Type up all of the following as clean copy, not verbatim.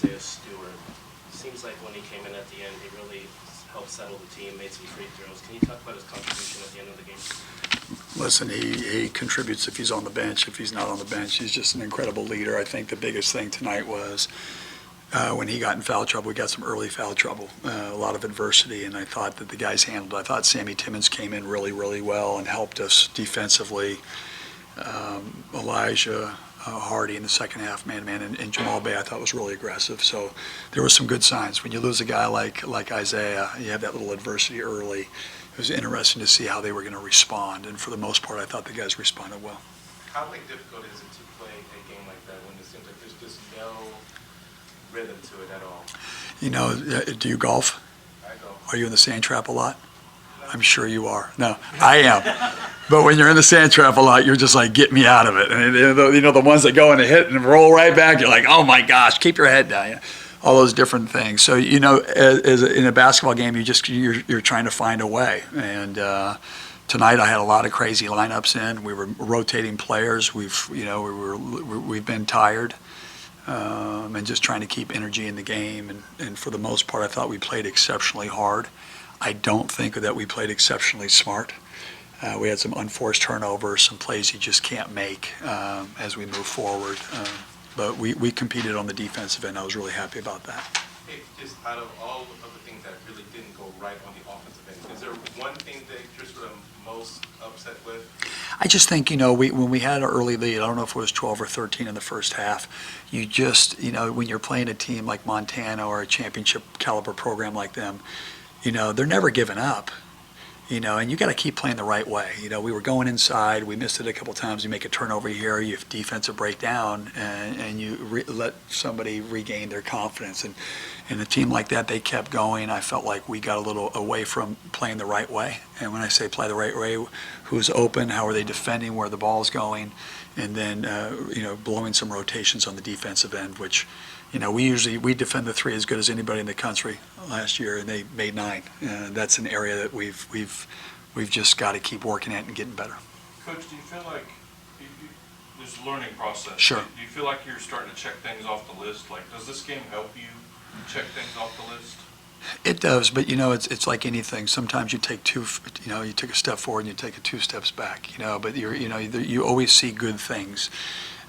Isaiah Stewart. Seems like when he came in at the end, he really helped settle the team, made some free throws. Can you talk about his contribution at the end of the game? Listen, he contributes if he's on the bench. If he's not on the bench, he's just an incredible leader. I think the biggest thing tonight was when he got in foul trouble, we got some early foul trouble, a lot of adversity, and I thought that the guys handled it. I thought Sammy Timmons came in really, really well and helped us defensively. Elijah Hardy in the second half, man-to-man, and Jamal Bay I thought was really aggressive. So there were some good signs. When you lose a guy like Isaiah, you have that little adversity early. It was interesting to see how they were going to respond, and for the most part, I thought the guys responded well. How difficult is it to play a game like that when it seems like there's just no rhythm to it at all? You know, do you golf? I go. Are you in the sand trap a lot? I'm sure you are. No, I am. But when you're in the sand trap a lot, you're just like, get me out of it. And you know, the ones that go in and hit and roll right back, you're like, oh my gosh, keep your head down. Yeah. All those different things. So, you know, as in a basketball game, you're trying to find a way. And tonight I had a lot of crazy lineups in. We were rotating players. We've been tired. And just trying to keep energy in the game. And for the most part, I thought we played exceptionally hard. I don't think that we played exceptionally smart. We had some unforced turnovers, some plays you just can't make as we move forward. But we competed on the defensive end. I was really happy about that. Hey, just out of all of the things that really didn't go right on the offensive end, is there one thing that you're sort of most upset with? I just think, you know, when we had an early lead, I don't know if it was 12 or 13 in the first half, you just, you know, when you're playing a team like Montana or a championship caliber program like them, you know, they're never giving up, you know, and you got to keep playing the right way. You know, we were going inside, we missed it a couple times, you make a turnover here, you have defensive breakdown, and you let somebody regain their confidence. And in a team like that, they kept going. I felt like we got a little away from playing the right way. And when I say play the right way, who's open, how are they defending, where the ball's going, and then, you know, blowing some rotations on the defensive end, which, you know, we defend the three as good as anybody in the country last year, and they made 9. That's an area that we've just got to keep working at and getting better. Coach, do you feel like there's a learning process? Sure. Do you feel like you're starting to check things off the list? Like, does this game help you check things off the list? It does, but you know, it's like anything. Sometimes you take you take a step forward and you take 2 steps back. You know, but you always see good things.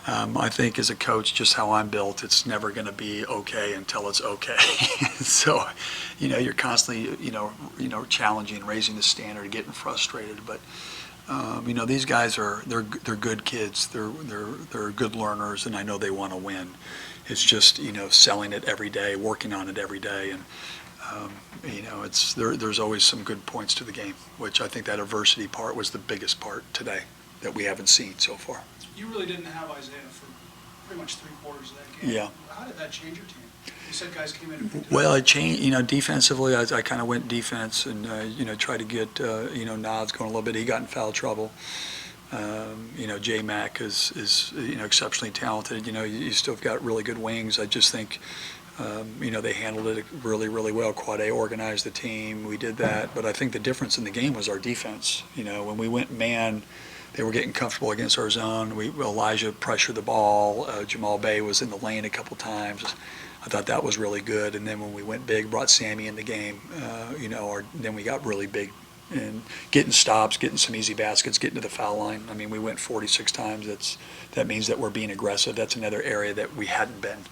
I think as a coach, just how I'm built, it's never going to be okay until it's okay. So, you know, you're constantly, you know, challenging, raising the standard, getting frustrated. But, you know, these guys they're good kids. They're good learners, and I know they want to win. It's just, you know, selling it every day, working on it every day, and you know, there's always some good points to the game, which I think that adversity part was the biggest part today that we haven't seen so far. You really didn't have Isaiah for pretty much 3/4 of that game. Yeah. How did that change your team? You said guys came in and picked it Well, up. it changed, you know, defensively, I kind of went defense and, you know, tried to get, you know, nods going a little bit. He got in foul trouble. You know, J-Mac is, you know, exceptionally talented. You know, you still got really good wings. I just think, you know, they handled it really, really well. Quad A organized the team. We did that. But I think the difference in the game was our defense. You know, when we went man, they were getting comfortable against our zone. Elijah pressured the ball. Jamal Bay was in the lane a couple times. I thought that was really good. And then when we went big, brought Sammy in the game, you know, then we got really big and getting stops, getting some easy baskets, getting to the foul line. I mean, we went 46 times. That means that we're being aggressive. That's another area that we hadn't been.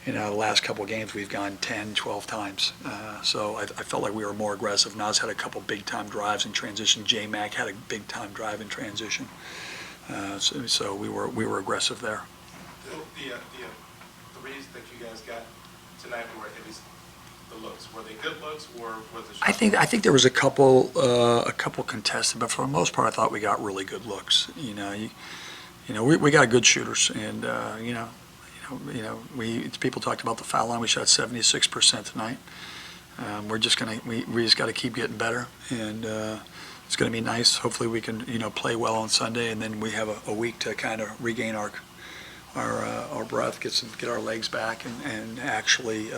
You know, the last couple of games we've gone 10, 12 times. So I felt like we were more aggressive. Nas had a couple big-time drives in transition. J-Mac had a big-time drive in transition. So we were aggressive there. The threes that you guys got tonight were at least the looks. Were they good looks, or was it? I think there was a couple contested, but for the most part, I thought we got really good looks. You know, we got good shooters, and people talked about the foul line. We shot 76% tonight. We just got to keep getting better, and it's going to be nice. Hopefully, we can play well on Sunday, and then we have a week to kind of regain our breath, get our legs back, and actually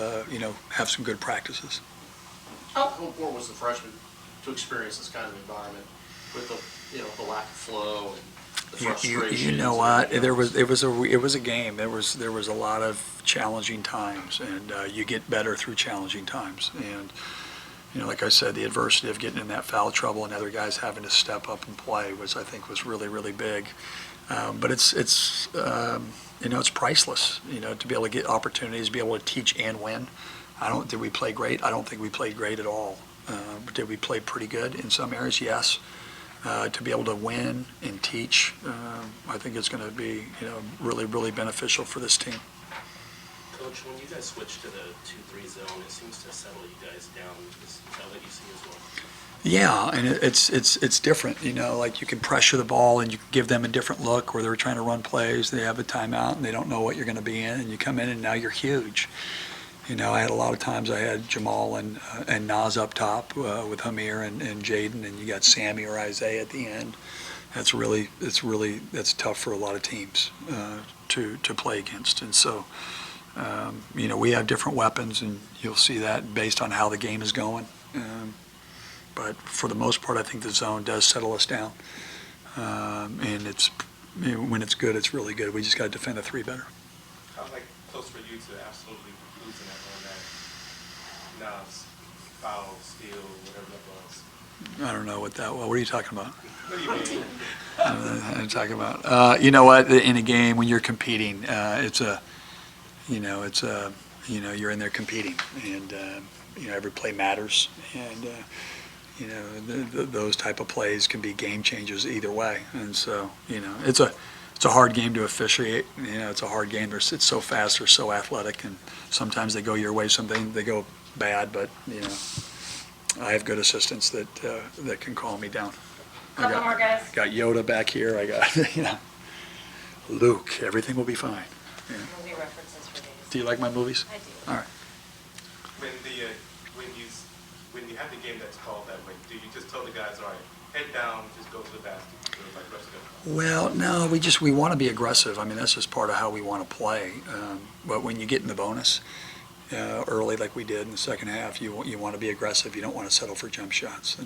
have some good practices. How important was the freshman to experience this kind of environment with the lack of flow? the frustration. You know what? It was a game. There was a lot of challenging times, and you get better through challenging times. And like I said, the adversity of getting in that foul trouble and other guys having to step up and play I think was really, really big. But it's priceless. To be able to get opportunities, be able to teach and win. Did we play great? I don't think we played great at all. But did we play pretty good in some areas? Yes. To be able to win and teach, I think it's going to be, really, really beneficial for this team. Coach, when you guys switch to the 2-3 zone, it seems to settle you guys down. Is that what you see as well? Yeah, and it's different. Like you can pressure the ball and you can give them a different look where they're trying to run plays. They have a timeout and they don't know what you're going to be in, and you come in and now you're huge. I had a lot of times I had Jamal and Nas up top with Hamir and Jaden, and you got Sammy or Isaiah at the end. That's tough for a lot of teams to play against. And so, we have different weapons, and you'll see that based on how the game is going. But for the most part, I think the zone does settle us down. And when it's good, it's really good. We just got to defend the three better. How close for you to absolutely losing that on that Nas foul, steal, whatever that was? I don't know what that was. What are you talking about? What do you mean? I'm talking about. You know what? In a game when you're competing, you're in there competing, and every play matters, and those type of plays can be game changers either way. And so, it's a hard game to officiate. It's a hard game. It's so fast, they're so athletic, and sometimes they go your way, sometimes they go bad. But I have good assistants that can calm me down. Couple more guys. Got Yoda back here. I got Luke. Everything will be fine. Yeah. Movie references for days. Do you like my movies? I do. All right. When you have the game that's called that way, do you just tell the guys, all right, head down, just go to the basket, like rest of them? Well, no, we want to be aggressive. I mean, that's just part of how we want to play. But when you get in the bonus early, like we did in the second half, you want to be aggressive. You don't want to settle for jump shots,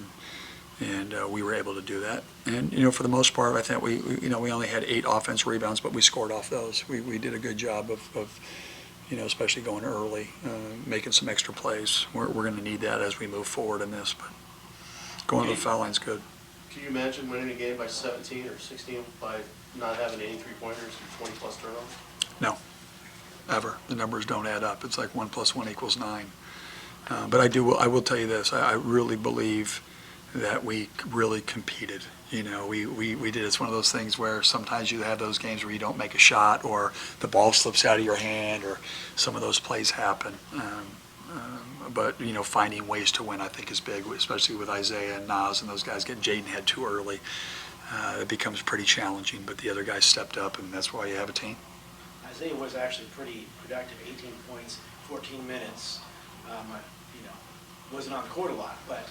and we were able to do that. And for the most part, I think we only had 8 offense rebounds, but we scored off those. We did a good job of especially going early, making some extra plays. We're going to need that as we move forward in this. But going to the foul line's good. Can you imagine winning a game by 17 or 16 by not having any three-pointers and 20-plus turnovers? No, ever. The numbers don't add up. It's like 1 + 1 = 9. But I will tell you this. I really believe that we really competed. We did. It's one of those things where sometimes you have those games where you don't make a shot, or the ball slips out of your hand, or some of those plays happen. But finding ways to win, I think, is big, especially with Isaiah and Nas and those guys getting Jaden had too early. It becomes pretty challenging, but the other guys stepped up, and that's why you have a team. Isaiah was actually pretty productive, 18 points, 14 minutes. Wasn't on the court a lot, but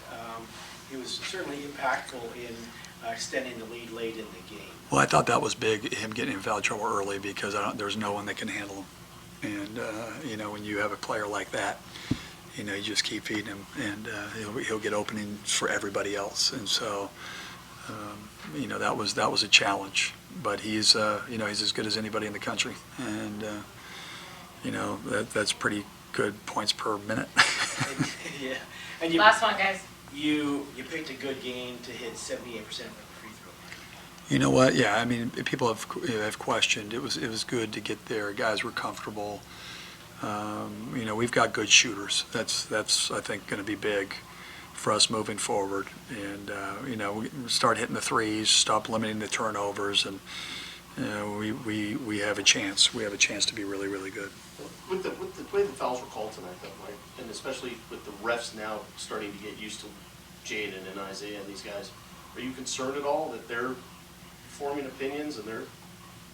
he was certainly impactful in extending the lead late in the game. Well, I thought that was big, him getting in foul trouble early, because there's no one that can handle him. And, when you have a player like that, you just keep feeding him, and he'll get openings for everybody else. And so, that was a challenge. But he's as good as anybody in the country. And, that's pretty good points per minute. Yeah. And Last one, guys. You picked a good game to hit 78% of the free throw line. You know what? Yeah, I mean, people have questioned. It was good to get there. Guys were comfortable. We've got good shooters. That's I think going to be big for us moving forward. And we start hitting the threes, stop limiting the turnovers, and we have a chance. We have a chance to be really, really good. With the way the fouls were called tonight, though, Mike, and especially with the refs now starting to get used to Jaden and Isaiah and these guys, are you concerned at all that they're forming opinions and they're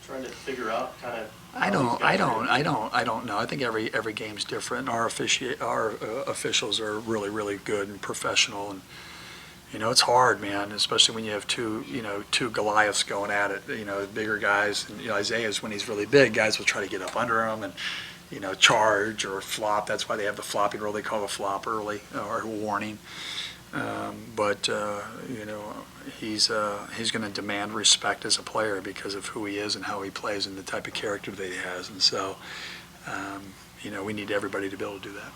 trying to figure out kind of? I don't know. I think every game's different. Our officials are really, really good and professional, and it's hard, man, especially when you have two Goliaths going at it. Bigger guys, and Isaiah's, when he's really big, guys will try to get up under him and charge or flop. That's why they have the flopping rule. They call it a flop early, or a warning. But you know, he's going to demand respect as a player because of who he is and how he plays and the type of character that he has. And so, you know, we need everybody to be able to do that.